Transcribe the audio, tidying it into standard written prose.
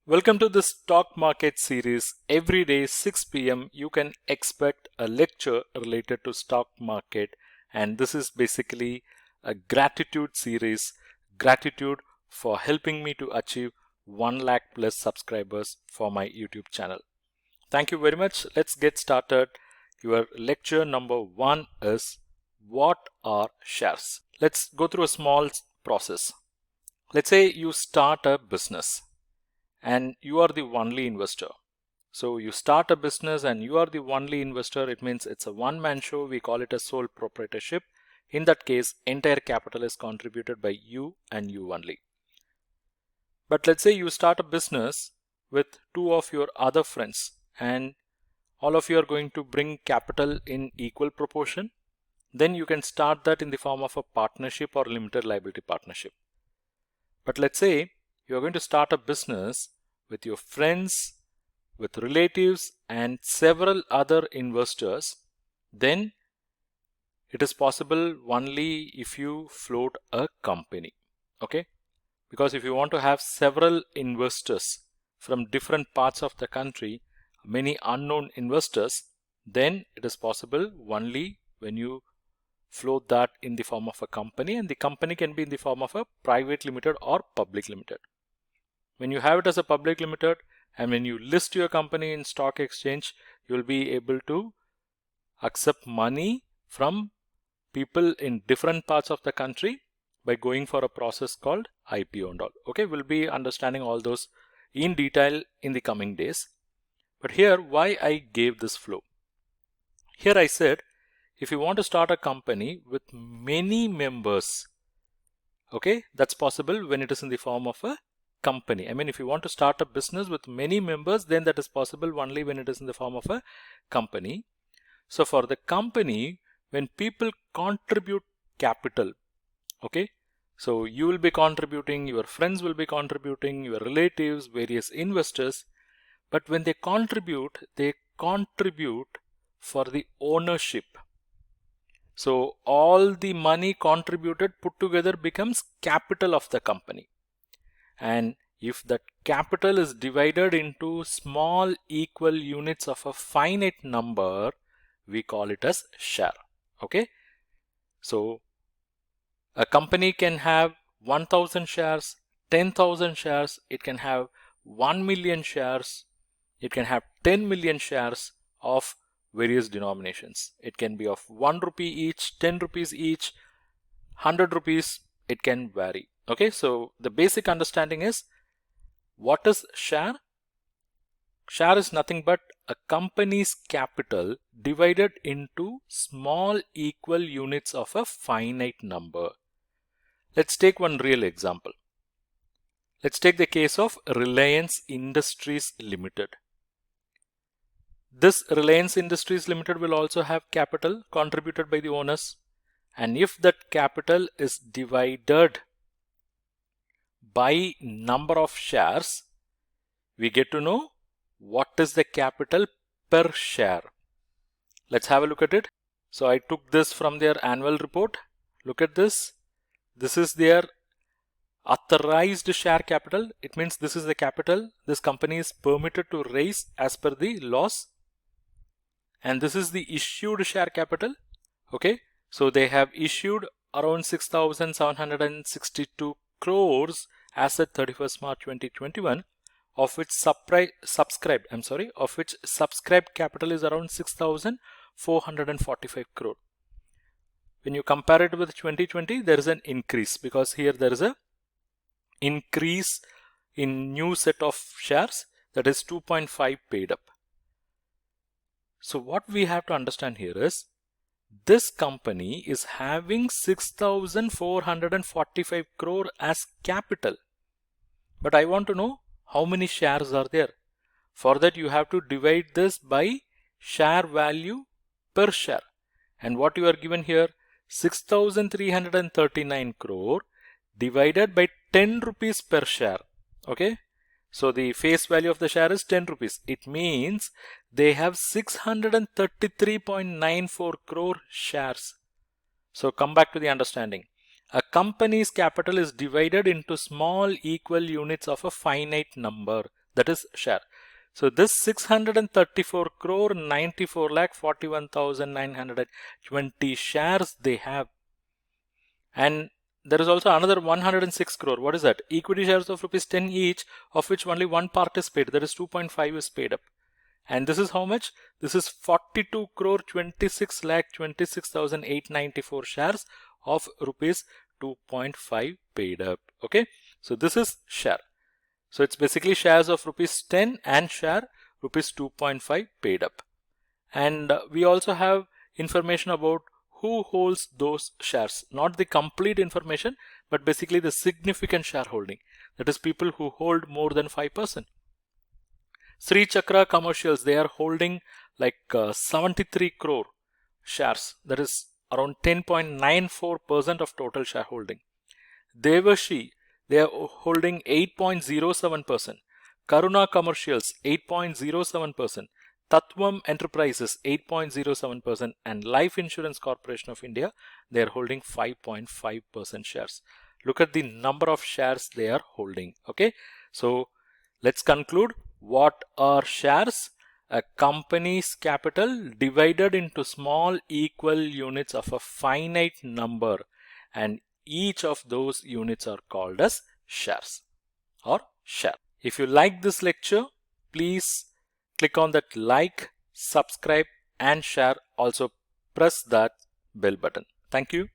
Welcome to the stock market series. Every day 6 p.m. you can expect a lecture related to stock market, and this is basically a gratitude series. Gratitude for helping me to achieve 1 lakh plus subscribers for my YouTube channel. Thank you very much. Let's get started. Your lecture number 1 is what are shares? Let's go through a small process. Let's say you start a business and you are the only investor. So you start a business and you are the only investor. It means it's a one-man show. We call it a sole proprietorship. In that case, entire capital is contributed by you and you only. But let's say you start a business with two of your other friends and all of you are going to bring capital in equal proportion. Then you can start that in the form of a partnership or limited liability partnership. But let's say you're going to start a business with your friends, with relatives and several other investors, then it is possible only if you float a company. Okay? Because if you want to have several investors from different parts of the country, many unknown investors, then it is possible only when you float that in the form of a company, and the company can be in the form of a private limited or public limited. When you have it as a public limited and when you list your company in stock exchange, you will be able to accept money from people in different parts of the country by going for a process called IPO and all. Okay, we'll be understanding all those in detail in the coming days. But here, why I gave this flow? Here I said, if you want to start a company with many members, okay, that's possible when it is in the form of a company. I mean, if you want to start a business with many members, then that is possible only when it is in the form of a company. So for the company, when people contribute capital, okay, so you will be contributing, your friends will be contributing, your relatives, various investors, but when they contribute for the ownership. So all the money contributed put together becomes capital of the company. And if that capital is divided into small equal units of a finite number, we call it as share. Okay. So a company can have 1000 shares, 10,000 shares, it can have 1 million shares, it can have 10 million shares of various denominations. It can be of 1 rupee each, 10 rupees each, 100 rupees, it can vary. Okay, so the basic understanding is, what is share? Share is nothing but a company's capital divided into small equal units of a finite number. Let's take one real example. Let's take the case of Reliance Industries Limited. This Reliance Industries Limited will also have capital contributed by the owners, and if that capital is divided by number of shares, we get to know what is the capital per share. Let's have a look at it. So I took this from their annual report. Look at this. This is their authorized share capital. It means this is the capital this company is permitted to raise as per the laws. And this is the issued share capital. Okay, so they have issued around 6,762 crores as at 31st March 2021, of which subscribed capital is around 6,445 crore. When you compare it with 2020, there is an increase, because here there is a increase in new set of shares, that is 2.5 paid up. So what we have to understand here is, this company is having 6,445 crore as capital. But I want to know how many shares are there. For that you have to divide this by share value per share. And what you are given here, 6,339 crore divided by 10 rupees per share. Okay. So the face value of the share is 10 rupees. It means they have 633.94 crore shares. So come back to the understanding. A company's capital is divided into small equal units of a finite number. that is share. So this 634 crore 94 lakh 41,920 shares they have. And there is also another 106 crore. What is that? Equity shares of rupees 10 each, of which only one part is paid. That is 2.5 is paid up. And this is how much? This is 42 crore 26 lakh 26,894 shares of rupees 2.5 paid up. Okay. So this is share. So it's basically shares of rupees 10 and share rupees 2.5 paid up. And we also have information about who holds those shares. Not the complete information, but basically the significant shareholding. That is people who hold more than 5%. Sri Chakra Commercials, they are holding like 73 crore shares. That is around 10.94% of total shareholding. Devashi, they are holding 8.07%. Karuna Commercials, 8.07%. Tatvam Enterprises, 8.07%. And Life Insurance Corporation of India, they are holding 5.5% shares. Look at the number of shares they are holding. Okay, so let's conclude. What are shares? A company's capital divided into small equal units of a finite number, and each of those units are called as shares or share. If you like this lecture, please click on that like, subscribe and share. Also press that bell button. Thank you.